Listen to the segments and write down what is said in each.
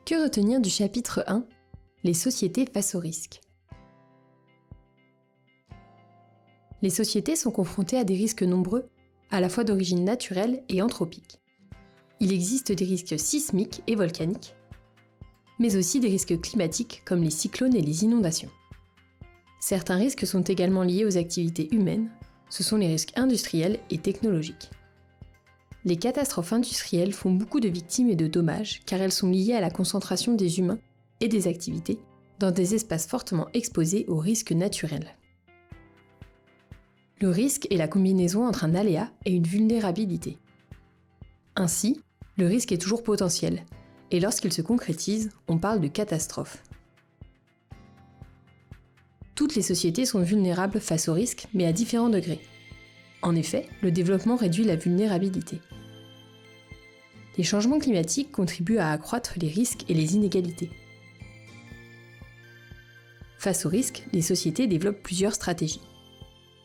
Que retenir du chapitre 1 ? Les sociétés face au risque. Les sociétés sont confrontées à des risques nombreux, à la fois d'origine naturelle et anthropique. Il existe des risques sismiques et volcaniques, mais aussi des risques climatiques comme les cyclones et les inondations. Certains risques sont également liés aux activités humaines, ce sont les risques industriels et technologiques. Les catastrophes industrielles font beaucoup de victimes et de dommages car elles sont liées à la concentration des humains et des activités dans des espaces fortement exposés aux risques naturels. Le risque est la combinaison entre un aléa et une vulnérabilité. Ainsi, le risque est toujours potentiel, et lorsqu'il se concrétise, on parle de catastrophe. Toutes les sociétés sont vulnérables face au risque, mais à différents degrés. En effet, le développement réduit la vulnérabilité. Les changements climatiques contribuent à accroître les risques et les inégalités. Face au risque, les sociétés développent plusieurs stratégies.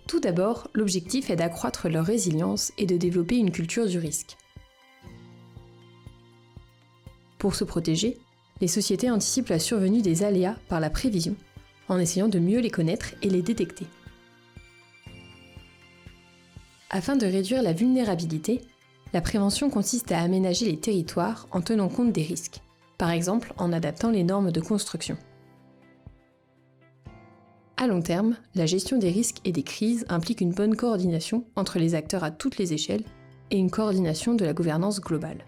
Tout d'abord, l'objectif est d'accroître leur résilience et de développer une culture du risque. Pour se protéger, les sociétés anticipent la survenue des aléas par la prévision, en essayant de mieux les connaître et les détecter. Afin de réduire la vulnérabilité, la prévention consiste à aménager les territoires en tenant compte des risques, par exemple en adaptant les normes de construction. À long terme, la gestion des risques et des crises implique une bonne coordination entre les acteurs à toutes les échelles et une coordination de la gouvernance globale.